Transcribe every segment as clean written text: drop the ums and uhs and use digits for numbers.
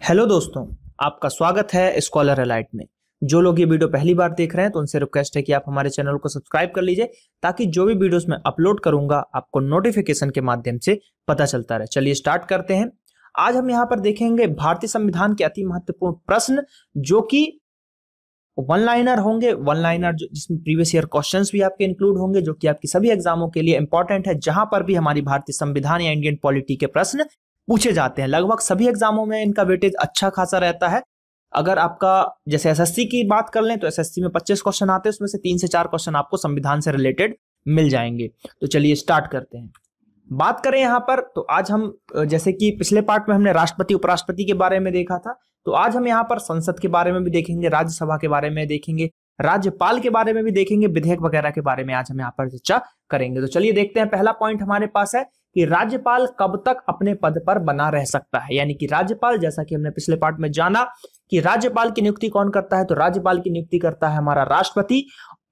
Hello दोस्तों, आपका स्वागत है स्कॉलर एलाइट में। जो लोग ये वीडियो पहली बार देख रहे हैं तो उनसे रिक्वेस्ट है कि आप हमारे चैनल को सब्सक्राइब कर लीजिए ताकि जो भी वीडियोस मैं अपलोड करूंगा आपको नोटिफिकेशन के माध्यम से पता चलता रहे। चलिए स्टार्ट करते हैं। आज हम यहाँ पर देखेंगे भारतीय संविधान के अति महत्वपूर्ण प्रश्न जो कि वन लाइनर होंगे। वन लाइनर जिसमें प्रीवियस ईयर क्वेश्चंस भी आपके इंक्लूड होंगे जो कि आपकी सभी एग्जामों के लिए इंपॉर्टेंट है। जहां पर भी हमारी भारतीय संविधान या इंडियन पॉलिटी के प्रश्न पूछे जाते हैं, लगभग सभी एग्जामों में इनका वेटेज अच्छा खासा रहता है। अगर आपका जैसे एसएससी की बात कर लें तो एसएससी में 25 क्वेश्चन आते हैं, उसमें से 3 से 4 क्वेश्चन आपको संविधान से रिलेटेड मिल जाएंगे। तो चलिए स्टार्ट करते हैं। बात करें यहाँ पर तो आज हम जैसे कि पिछले पार्ट में हमने राष्ट्रपति उपराष्ट्रपति के बारे में देखा था, तो आज हम यहाँ पर संसद के बारे में भी देखेंगे, राज्यसभा के बारे में देखेंगे, राज्यपाल के बारे में भी देखेंगे, विधेयक वगैरह के बारे में आज हम यहाँ पर चर्चा करेंगे। तो चलिए देखते हैं। पहला पॉइंट हमारे पास है कि राज्यपाल कब तक अपने पद पर बना रह सकता है। यानी कि राज्यपाल, जैसा कि हमने पिछले पार्ट में जाना कि राज्यपाल की नियुक्ति कौन करता है, तो राज्यपाल की नियुक्ति करता है हमारा राष्ट्रपति।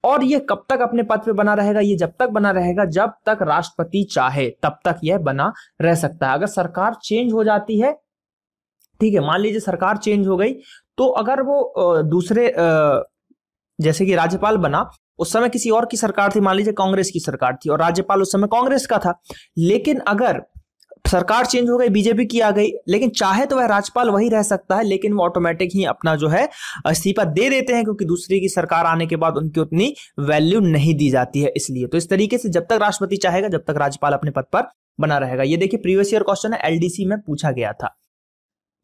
और ये कब तक अपने पद पे बना रहेगा, ये जब तक बना रहेगा जब तक राष्ट्रपति चाहे तब तक यह बना रह सकता है। अगर सरकार चेंज हो जाती है, ठीक है, मान लीजिए सरकार चेंज हो गई, तो अगर वो दूसरे जैसे कि राज्यपाल बना, उस समय किसी और की सरकार थी, मान लीजिए कांग्रेस की सरकार थी और राज्यपाल उस समय कांग्रेस का था, लेकिन अगर सरकार चेंज हो गई, बीजेपी की आ गई, लेकिन चाहे तो वह राज्यपाल वही रह सकता है, लेकिन वो ऑटोमेटिक ही अपना जो है इस्तीफा दे देते हैं क्योंकि दूसरी की सरकार आने के बाद उनकी उतनी वैल्यू नहीं दी जाती है। इसलिए तो इस तरीके से जब तक राष्ट्रपति चाहेगा जब तक राज्यपाल अपने पद पर बना रहेगा। ये देखिए प्रीवियस ईयर क्वेश्चन है, एलडीसी में पूछा गया था।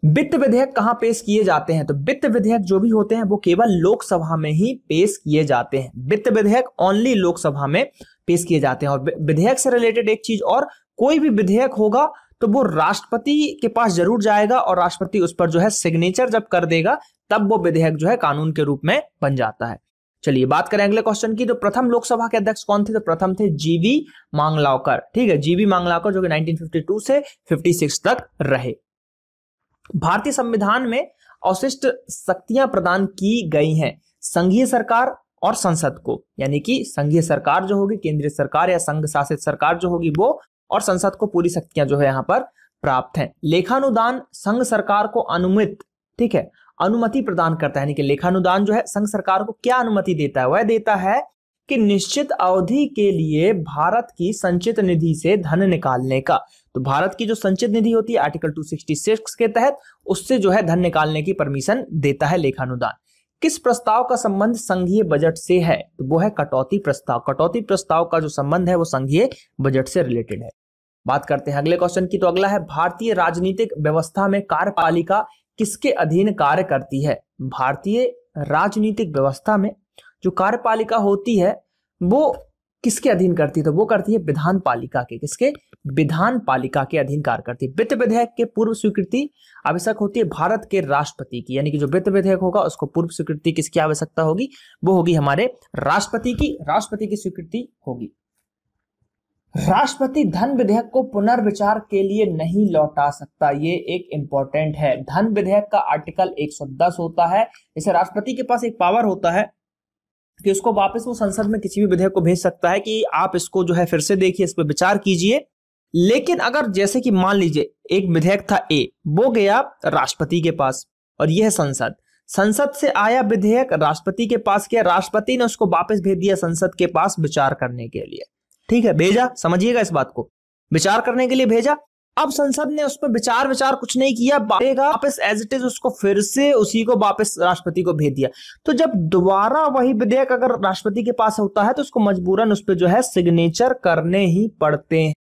वित्त विधेयक कहां पेश किए जाते हैं, तो वित्त विधेयक जो भी होते हैं वो केवल लोकसभा में ही पेश किए जाते हैं। वित्त विधेयक ओनली लोकसभा में पेश किए जाते हैं। और विधेयक से रिलेटेड एक चीज और, कोई भी विधेयक होगा तो वो राष्ट्रपति के पास जरूर जाएगा और राष्ट्रपति उस पर जो है सिग्नेचर जब कर देगा तब वो विधेयक जो है कानून के रूप में बन जाता है। चलिए बात करें अगले क्वेश्चन की। तो प्रथम लोकसभा के अध्यक्ष कौन थे, तो प्रथम थे जीवी मांगलावकर। ठीक है, जीवी मांगलावकर जो कि 1952 से 56 तक रहे। भारतीय संविधान में अवशिष्ट शक्तियां प्रदान की गई हैं संघीय सरकार और संसद को। यानी कि संघीय सरकार जो होगी, केंद्रीय सरकार या संघ शासित सरकार जो होगी वो, और संसद को पूरी शक्तियां जो है यहाँ पर प्राप्त हैं। लेखानुदान संघ सरकार को अनुमति प्रदान करता है। यानी कि लेखानुदान जो है संघ सरकार को क्या अनुमति देता है, वह देता है कि निश्चित अवधि के लिए भारत की संचित निधि से धन निकालने का। तो भारत की जो संचित निधि होती है आर्टिकल 266 के तहत, उससे जो है धन निकालने की परमिशन देता है लेखानुदान। किस प्रस्ताव का संबंध संघीय बजट से है, तो वो है कटौती प्रस्ताव। कटौती प्रस्ताव का जो संबंध है वो संघीय बजट से रिलेटेड है। बात करते हैं अगले क्वेश्चन की। तो अगला है भारतीय राजनीतिक व्यवस्था में कार्यपालिका किसके अधीन कार्य करती है। भारतीय राजनीतिक व्यवस्था में जो कार्यपालिका होती है वो किसके अधीन करती है, तो वो करती है विधान पालिका के। किसके, विधान पालिका के अधीन कार्य करती है। वित्त विधेयक के पूर्व स्वीकृति आवश्यक होती है भारत के राष्ट्रपति की। यानी कि जो वित्त विधेयक होगा उसको पूर्व स्वीकृति किसकी आवश्यकता होगी, वो होगी हमारे राष्ट्रपति की। राष्ट्रपति की स्वीकृति होगी। राष्ट्रपति धन विधेयक को पुनर्विचार के लिए नहीं लौटा सकता, ये एक इंपॉर्टेंट है। धन विधेयक का आर्टिकल 110 होता है। जैसे राष्ट्रपति के पास एक पावर होता है कि उसको वापस वो संसद में किसी भी विधेयक को भेज सकता है कि आप इसको जो है फिर से देखिए, इस पर विचार कीजिए। लेकिन अगर जैसे कि मान लीजिए एक विधेयक था ए, वो गया राष्ट्रपति के पास और यह संसद से आया विधेयक राष्ट्रपति के पास गया, राष्ट्रपति ने उसको वापस भेज दिया संसद के पास विचार करने के लिए। ठीक है, भेजा, समझिएगा इस बात को, विचार करने के लिए भेजा। अब संसद ने उस पर विचार कुछ नहीं किया, वापस एज इट इज उसको फिर से उसी को वापस राष्ट्रपति को भेज दिया। तो जब दोबारा वही विधेयक अगर राष्ट्रपति के पास होता है तो उसको मजबूरन उस पर जो है सिग्नेचर करने ही पड़ते हैं।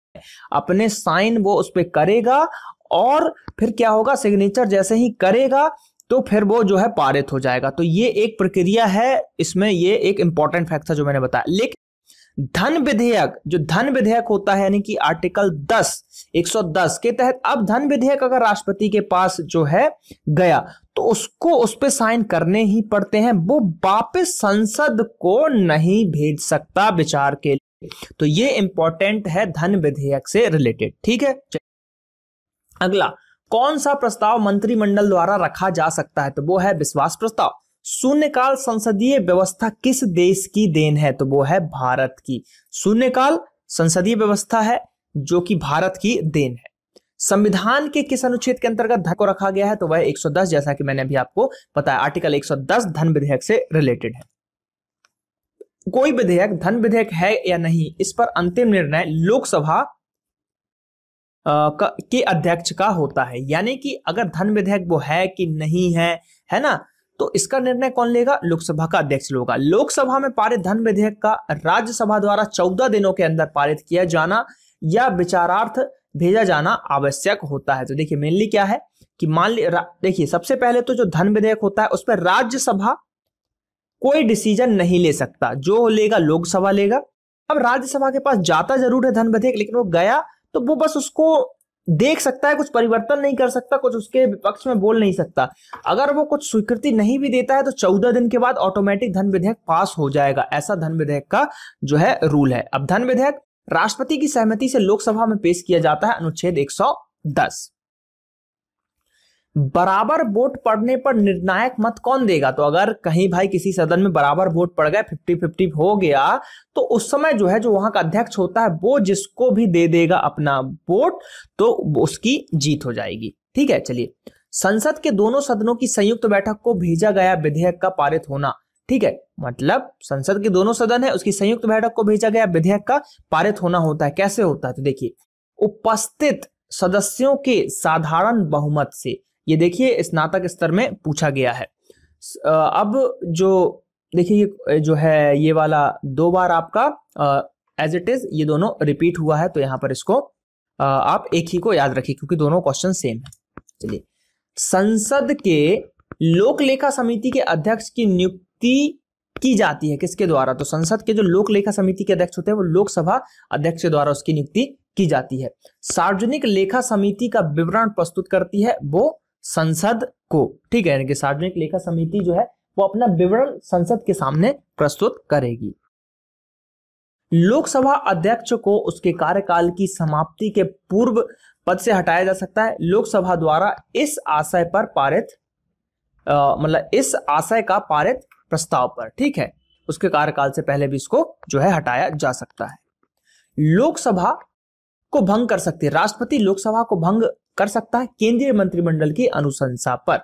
अपने साइन वो उस पर करेगा और फिर क्या होगा, सिग्नेचर जैसे ही करेगा तो फिर वो जो है पारित हो जाएगा। तो ये एक प्रक्रिया है, इसमें ये एक इंपॉर्टेंट फैक्ट था जो मैंने बताया। लेकिन धन विधेयक होता है यानी कि आर्टिकल 110 के तहत, अब धन विधेयक अगर राष्ट्रपति के पास जो है गया तो उसको उस पे साइन करने ही पड़ते हैं, वो वापस संसद को नहीं भेज सकता विचार के लिए। तो ये इंपॉर्टेंट है धन विधेयक से रिलेटेड। ठीक है, अगला, कौन सा प्रस्ताव मंत्रिमंडल द्वारा रखा जा सकता है, तो वो है विश्वास प्रस्ताव। शून्यकाल संसदीय व्यवस्था किस देश की देन है, तो वो है भारत की। शून्यकाल संसदीय व्यवस्था है जो कि भारत की देन है। संविधान के किस अनुच्छेद के अंतर्गत धन को रखा गया है? तो वह 110, जैसा कि मैंने अभी आपको बताया, आर्टिकल 110 धन विधेयक से रिलेटेड है। कोई विधेयक धन विधेयक है या नहीं, इस पर अंतिम निर्णय लोकसभा के अध्यक्ष का होता है। यानी कि अगर धन विधेयक वो है कि नहीं है ना, तो इसका निर्णय कौन लेगा? लोकसभा का अध्यक्ष होगा। लोकसभा में पारित धन विधेयक का राज्यसभा द्वारा 14 दिनों के अंदर पारित किया जाना या विचारार्थ भेजा जाना आवश्यक होता है। तो देखिए मेनली क्या है कि मान ली, देखिए सबसे पहले तो जो धन विधेयक होता है उस पर राज्यसभा कोई डिसीजन नहीं ले सकता, जो लेगा लोकसभा लेगा। अब राज्यसभा के पास जाता जरूर है धन विधेयक, लेकिन वो गया तो वो बस उसको देख सकता है, कुछ परिवर्तन नहीं कर सकता, कुछ उसके विपक्ष में बोल नहीं सकता। अगर वो कुछ स्वीकृति नहीं भी देता है तो 14 दिन के बाद ऑटोमेटिक धन विधेयक पास हो जाएगा। ऐसा धन विधेयक का जो है रूल है। अब धन विधेयक राष्ट्रपति की सहमति से लोकसभा में पेश किया जाता है, अनुच्छेद 110। बराबर वोट पड़ने पर निर्णायक मत कौन देगा? तो अगर कहीं भाई किसी सदन में बराबर वोट पड़ गए, 50-50 हो गया, तो उस समय जो है जो वहां का अध्यक्ष होता है वो जिसको भी दे देगा अपना वोट, तो उसकी जीत हो जाएगी। ठीक है, चलिए। संसद के दोनों सदनों की संयुक्त बैठक को भेजा गया विधेयक का पारित होना। ठीक है, मतलब संसद के दोनों सदन है, उसकी संयुक्त बैठक को भेजा गया विधेयक का पारित होना होता है। कैसे होता है? तो देखिए, उपस्थित सदस्यों के साधारण बहुमत से। ये देखिए स्नातक स्तर में पूछा गया है। अब जो देखिए जो है ये वाला 2 बार आपका एज इट इज ये दोनों रिपीट हुआ है, तो यहां पर इसको आप एक ही को याद रखिए क्योंकि दोनों क्वेश्चन सेम है। चलिए, संसद के लोक लेखा समिति के अध्यक्ष की नियुक्ति की जाती है किसके द्वारा? तो संसद के जो लोक लेखा समिति के अध्यक्ष होते हैं वो लोकसभा अध्यक्ष द्वारा उसकी नियुक्ति की जाती है। सार्वजनिक लेखा समिति का विवरण प्रस्तुत करती है वो संसद को। ठीक है, यानी कि सार्वजनिक लेखा समिति जो है वो अपना विवरण संसद के सामने प्रस्तुत करेगी। लोकसभा अध्यक्ष को उसके कार्यकाल की समाप्ति के पूर्व पद से हटाया जा सकता है लोकसभा द्वारा इस आशय पर पारित मतलब इस आशय का पारित प्रस्ताव पर। ठीक है, उसके कार्यकाल से पहले भी इसको जो है हटाया जा सकता है। लोकसभा को भंग कर सकती है, राष्ट्रपति लोकसभा को भंग कर सकता है केंद्रीय मंत्रिमंडल की अनुशंसा पर।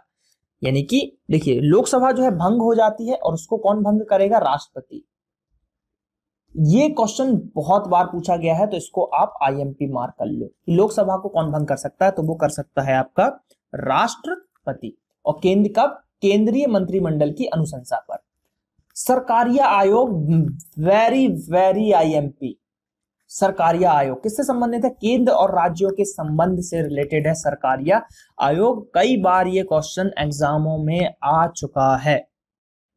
यानी कि देखिए लोकसभा जो है भंग हो जाती है और उसको कौन भंग करेगा? राष्ट्रपति। ये क्वेश्चन बहुत बार पूछा गया है, तो इसको आप आईएमपी मार्क कर लो कि लोकसभा को कौन भंग कर सकता है? तो वो कर सकता है आपका राष्ट्रपति। और केंद्र कब? केंद्रीय मंत्रिमंडल की अनुशंसा पर। सरकारिया आयोग, वेरी आईएमपी। सरकारिया आयोग किससे संबंधित है? केंद्र और राज्यों के संबंध से रिलेटेड है सरकारिया आयोग। कई बार ये क्वेश्चन एग्जामों में आ चुका है।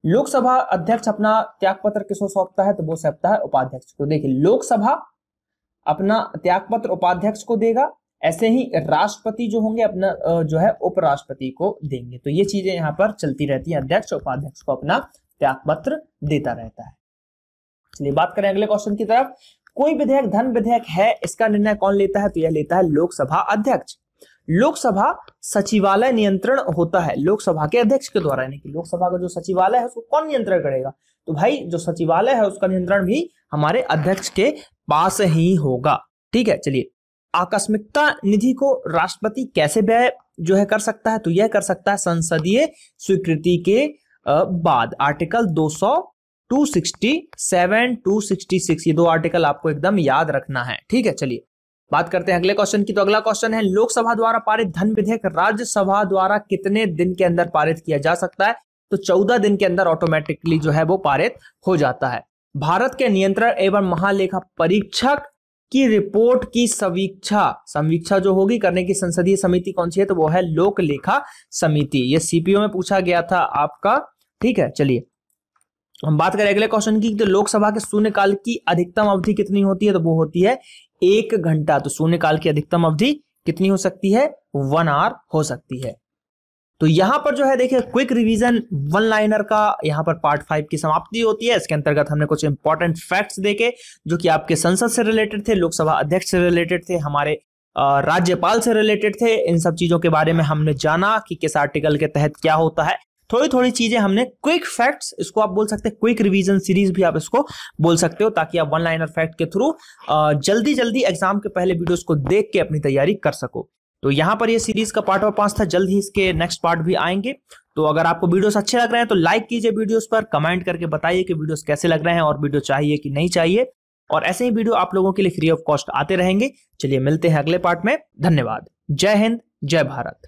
लोकसभा अध्यक्ष अपना त्यागपत्र किसको सौंपता है? तो वो सौंपता है उपाध्यक्ष को। देखिए लोकसभा अपना त्यागपत्र उपाध्यक्ष को देगा, ऐसे ही राष्ट्रपति जो होंगे अपना जो है उपराष्ट्रपति को देंगे। तो ये चीजें यहाँ पर चलती रहती है, अध्यक्ष उपाध्यक्ष को अपना त्यागपत्र देता रहता है। चलिए बात करें अगले क्वेश्चन की तरफ। कोई विधेयक धन विधेयक है, इसका निर्णय कौन लेता है? तो यह लेता है लोकसभा अध्यक्ष। लोकसभा सचिवालय नियंत्रण होता है लोकसभा के अध्यक्ष के द्वारा, यानी कि लोकसभा का जो सचिवालय है उसको कौन नियंत्रण करेगा? तो भाई जो सचिवालय है उसका नियंत्रण भी हमारे अध्यक्ष के पास ही होगा। ठीक है, चलिए। आकस्मिकता निधि को राष्ट्रपति कैसे व्यय जो है कर सकता है? तो यह कर सकता है संसदीय स्वीकृति के बाद। आर्टिकल 200, 267, 266 ये 2 आर्टिकल आपको एकदम याद रखना है। ठीक है, चलिए बात करते हैं अगले क्वेश्चन की। तो अगला क्वेश्चन है लोकसभा द्वारा पारित धन विधेयक राज्यसभा द्वारा कितने दिन के अंदर पारित किया जा सकता है? तो 14 दिन के अंदर ऑटोमेटिकली जो है वो पारित हो जाता है। भारत के नियंत्रण एवं महालेखा परीक्षक की रिपोर्ट की समीक्षा जो होगी करने की संसदीय समिति कौन सी है? तो वो है लोक लेखा समिति। ये सीपीओ में पूछा गया था आपका। ठीक है, चलिए हम बात करें अगले क्वेश्चन की। तो लोकसभा के शून्यकाल की अधिकतम अवधि कितनी होती है? तो वो होती है 1 घंटा। तो शून्यकाल की अधिकतम अवधि कितनी हो सकती है? 1 आवर हो सकती है। तो यहां पर जो है देखिए क्विक रिवीजन 1 लाइनर का यहां पर पार्ट 5 की समाप्ति होती है। इसके अंतर्गत हमने कुछ इंपॉर्टेंट फैक्ट्स देखे जो कि आपके संसद से रिलेटेड थे, लोकसभा अध्यक्ष से रिलेटेड थे, हमारे राज्यपाल से रिलेटेड थे। इन सब चीजों के बारे में हमने जाना कि किस आर्टिकल के तहत क्या होता है। थोड़ी चीजें हमने क्विक फैक्ट्स, इसको आप बोल सकते हैं क्विक रिवीजन सीरीज भी आप इसको बोल सकते हो, ताकि आप 1 लाइनर फैक्ट के थ्रू जल्दी एग्जाम के पहले वीडियोस को देख के अपनी तैयारी कर सको। तो यहाँ पर ये सीरीज का पार्ट 5 था, जल्द ही इसके नेक्स्ट पार्ट भी आएंगे। तो अगर आपको वीडियोस अच्छे लग रहे हैं तो लाइक कीजिए वीडियोस पर, कमेंट करके बताइए कि वीडियोस कैसे लग रहे हैं और वीडियो चाहिए कि नहीं चाहिए। और ऐसे ही वीडियो आप लोगों के लिए फ्री ऑफ कॉस्ट आते रहेंगे। चलिए मिलते हैं अगले पार्ट में। धन्यवाद। जय हिंद, जय भारत।